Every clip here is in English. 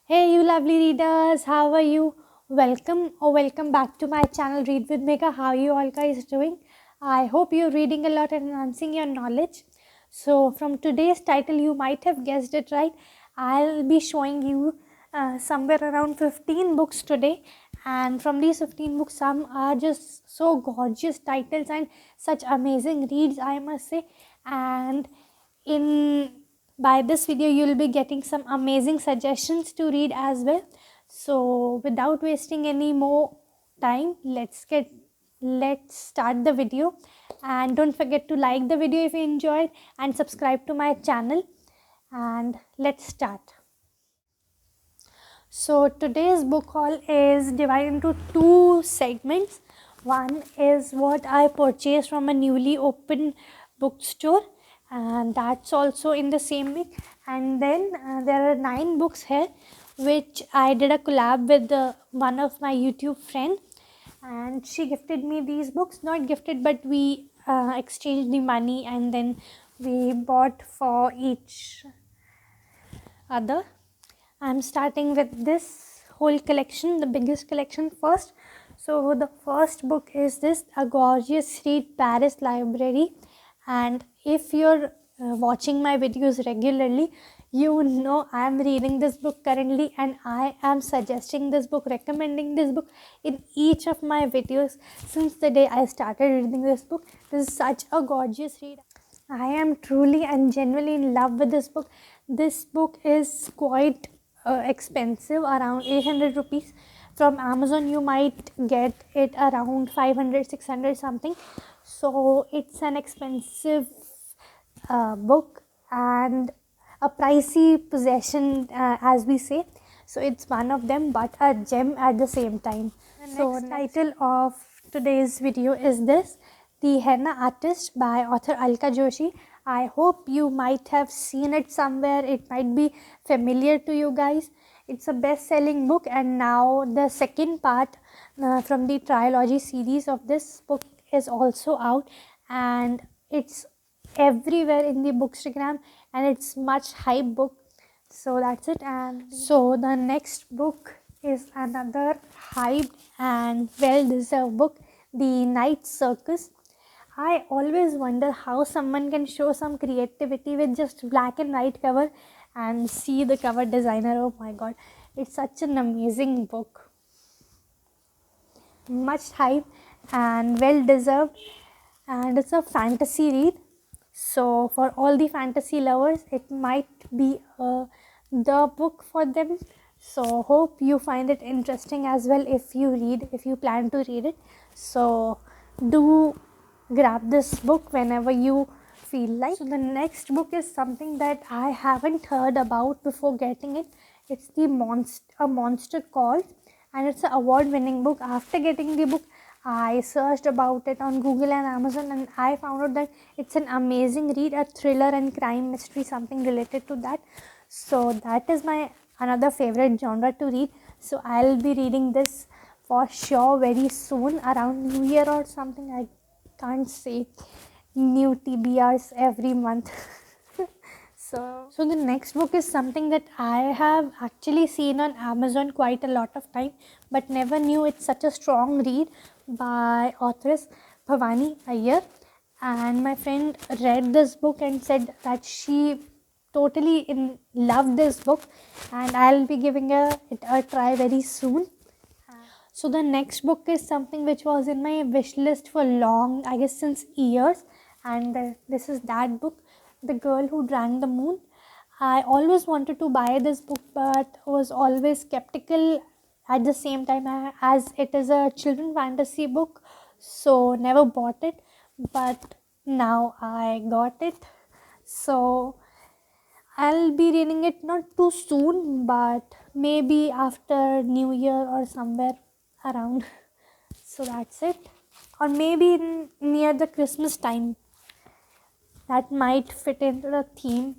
Hey, you lovely readers, how are you? Welcome back to my channel Read with Mega. How are you all guys doing? I hope you're reading a lot and enhancing your knowledge. So, from today's title, you might have guessed it right. I'll be showing you somewhere around 15 books today, and from these 15 books, some are just so gorgeous titles and such amazing reads, I must say. And in by this video you'll be getting some amazing suggestions to read as well. So without wasting any more time, let's start the video. And don't forget to like the video if you enjoyed and subscribe to my channel, and let's start. So today's book haul is divided into two segments. One is what I purchased from a newly opened bookstore, and that's also in the same week. And then there are 9 books here which I did a collab with one of my YouTube friend, and she gifted me these books. Not gifted, but we exchanged the money and then we bought for each other. I'm starting with this whole collection, the biggest collection first. So the first book is this, A Gorgeous Read, Paris Library. And if you're watching my videos regularly, you know I'm reading this book currently, and I am suggesting this book, recommending this book in each of my videos since the day I started reading this book. This is such a gorgeous read. I am truly and genuinely in love with this book. This book is quite expensive, around 800 rupees. From Amazon you might get it around 500, 600 something. So it's an expensive book and a pricey possession, as we say. So it's one of them, but a gem at the same time. So title of today's video is this, The Henna Artist by author Alka Joshi. I hope you might have seen it somewhere. It might be familiar to you guys. It's a best-selling book, and now the second part from the trilogy series of this book is also out, and it's everywhere in the bookstagram, and it's much hype book. So that's it. And so the next book is another hyped and well-deserved book, The Night Circus. I always wonder how someone can show some creativity with just black and white cover, and see the cover designer. Oh my god, it's such an amazing book. Much hype and well deserved, and it's a fantasy read. So for all the fantasy lovers, it might be the book for them. So hope you find it interesting as well if you plan to read it. So do grab this book whenever you feel like. So the next book is something that I haven't heard about before getting it. It's A Monster Calls, and it's an award-winning book. After getting the book, I searched about it on Google and Amazon, and I found out that it's an amazing read, a thriller and crime mystery, something related to that. So that is my another favorite genre to read. So I'll be reading this for sure very soon, around New Year or something. I can't say, new TBRs every month. So the next book is something that I have actually seen on Amazon quite a lot of time, but never knew it's such a strong read, by authoress Bhavani Iyer. And my friend read this book and said that she totally loved this book, and I'll be giving it a try very soon. So the next book is something which was in my wish list for long, I guess since years, and this is that book, The Girl Who Drank the Moon. I always wanted to buy this book, but was always skeptical at the same time, as it is a children fantasy book, so never bought it. But now I got it, so I'll be reading it not too soon, but maybe after New Year or somewhere around. So that's it, or maybe near the Christmas time. That might fit into the theme.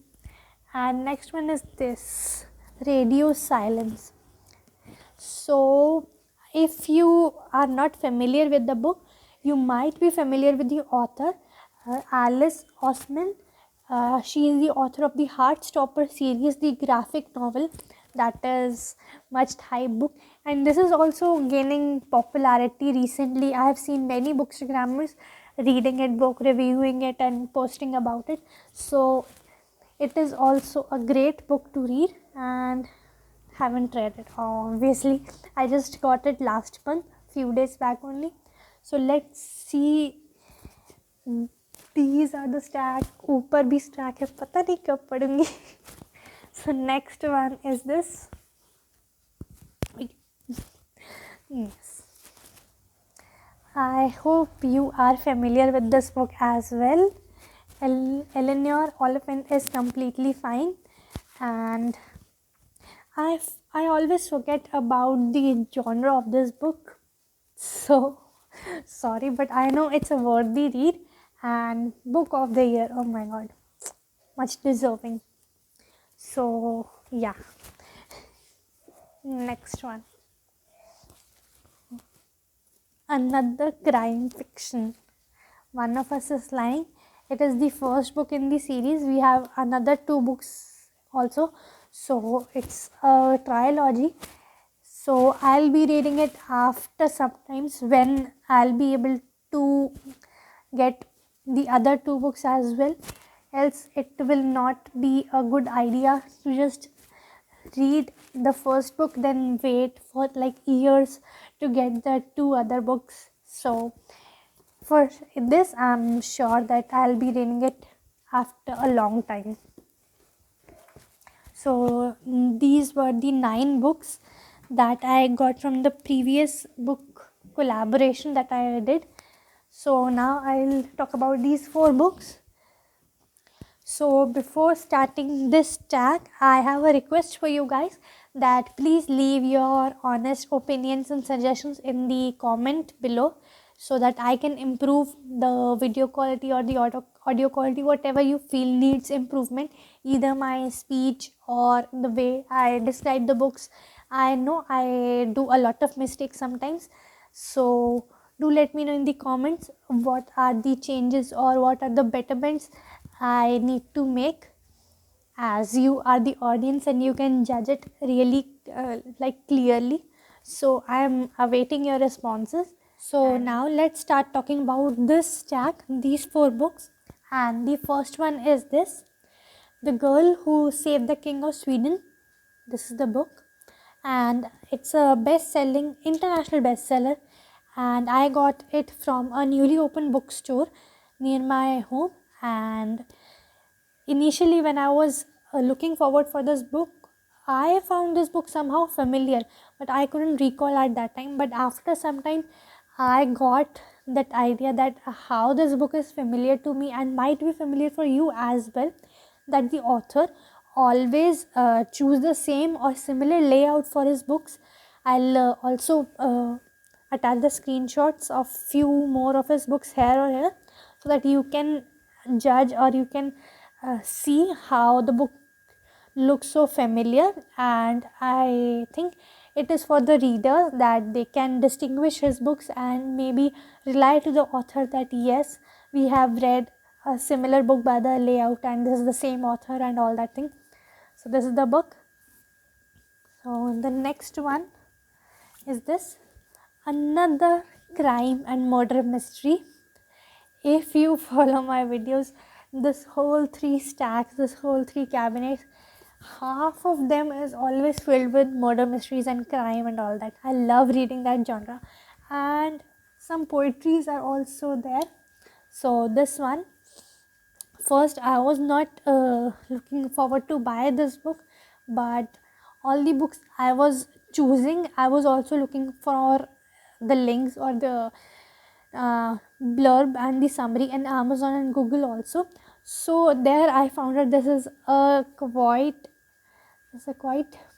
And next one is this, Radio Silence. So if you are not familiar with the book, you might be familiar with the author. Alice Osman. She is the author of the Heartstopper series, the graphic novel that is much hype book, and this is also gaining popularity recently. I have seen many bookstagrammers reading it, book reviewing it, and posting about it. So it is also a great book to read, and haven't read it obviously. I just got it last month, few days back only. So let's see. These are the stack. ऊपर भी stack है, पता नहीं कब पढ़ूंगी. So next one is this. Yes, I hope you are familiar with this book as well. Eleanor Oliphant is completely fine, and I always forget about the genre of this book. So sorry, but I know it's a worthy read and book of the year. Oh my god, much deserving. So yeah, next one. Another crime fiction. One of Us is Lying. It is the first book in the series. We have another 2 books also. So it's a trilogy. So I'll be reading it after sometimes when I'll be able to get the other 2 books as well. Else it will not be a good idea to just read the first book then wait for like years to get the 2 other books. So for this I'm sure that I'll be reading it after a long time. So these were the 9 books that I got from the previous book collaboration that I did. So now I'll talk about these 4 books. So before starting this tag, I have a request for you guys that please leave your honest opinions and suggestions in the comment below so that I can improve the video quality or the audio quality, whatever you feel needs improvement, either my speech or the way I describe the books. I know I do a lot of mistakes sometimes, so do let me know in the comments what are the changes or what are the betterments I need to make, as you are the audience and you can judge it really like clearly. So I am awaiting your responses. So now let's start talking about this stack, these 4 books. And the first one is this, The Girl Who Saved the King of Sweden. This is the book, and it's a best-selling international bestseller, and I got it from a newly opened bookstore near my home. And initially when I was looking forward for this book, I found this book somehow familiar, but I couldn't recall at that time. But after some time I got that idea that how this book is familiar to me and might be familiar for you as well, that the author always choose the same or similar layout for his books. I'll also attach the screenshots of few more of his books here or here so that you can judge or you can see how the book looks so familiar. And I think it is for the reader that they can distinguish his books and maybe rely to the author that yes, we have read a similar book by the layout and this is the same author and all that thing. So this is the book. So the next one is this, another crime and murder mystery. If you follow my videos, this whole 3 stacks, this whole 3 cabinets, half of them is always filled with murder mysteries and crime and all that. I love reading that genre, and some poetries are also there. So this one, first I was not looking forward to buy this book, but all the books I was choosing, I was also looking for the links or the blurb and the summary in Amazon and Google also. So there I found that this is a quite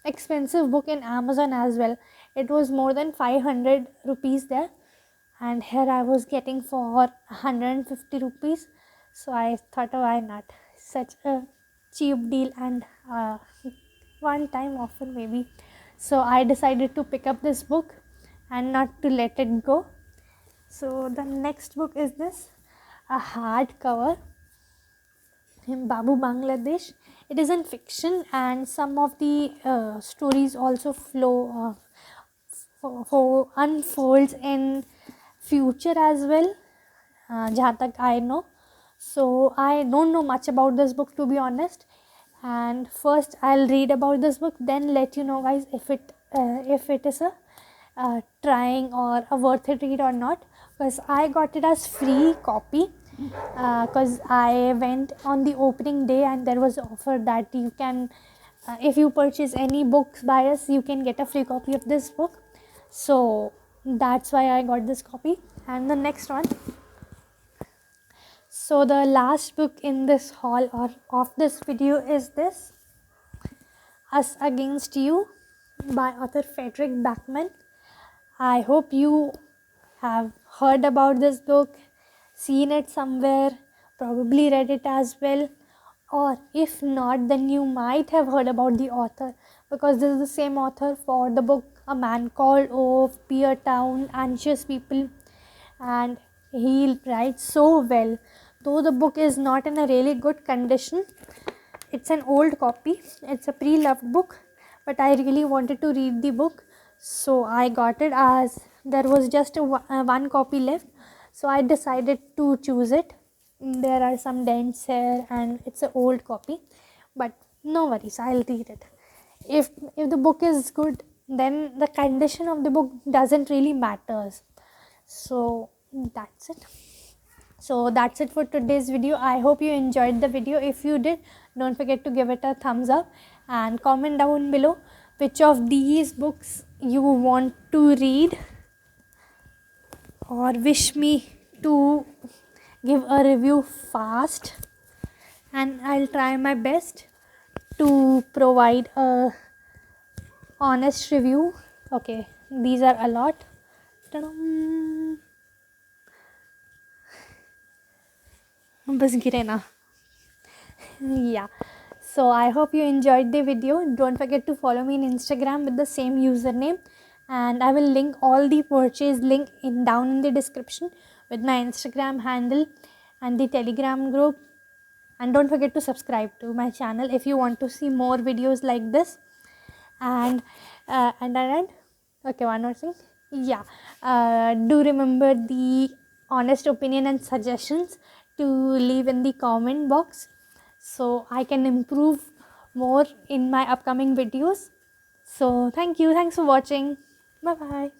expensive book in Amazon as well. It was more than 500 rupees there, and here I was getting for 150 rupees. So I thought, oh, why not, such a cheap deal and one time offer maybe. So I decided to pick up this book and not to let it go. So the next book is this, a hardcover in Babu Bangladesh. It is in fiction, and some of the stories also flow unfolds in future as well, jahan tak I know. So I don't know much about this book, to be honest, and first I'll read about this book, then let you know guys if it is a trying or a worth it read or not, because I got it as free copy, because I went on the opening day and there was an offer that you can, if you purchase any books by us, you can get a free copy of this book. So that's why I got this copy. And the next one, so the last book in this haul or of this video is this, Us Against You by author Frederick Backman. I hope you have heard about this book, seen it somewhere, probably read it as well, or if not, then you might have heard about the author, because this is the same author for the book A Man Called Ove, Peer Town, Anxious People, and he writes so well. Though the book is not in a really good condition, it's an old copy, it's a pre-loved book, but I really wanted to read the book, so I got it as there was just one copy left, so I decided to choose it. There are some dents here and it's an old copy, but no worries, I'll read it. If the book is good, then the condition of the book doesn't really matters. So that's it. So that's it for today's video. I hope you enjoyed the video. If you did, don't forget to give it a thumbs up and comment down below which of these books you want to read or wish me to give a review fast, and I'll try my best to provide a honest review. Okay, these are a lot. Ta-dam. बस गिरे ना. Yeah, so I hope you enjoyed the video. Don't forget to follow me on Instagram with the same username, and I will link all the purchase link down in the description with my Instagram handle and the Telegram group. And don't forget to subscribe to my channel if you want to see more videos like this. And okay, one more thing. Yeah, do remember the honest opinion and suggestions to leave in the comment box, so I can improve more in my upcoming videos. So thanks for watching. Bye bye.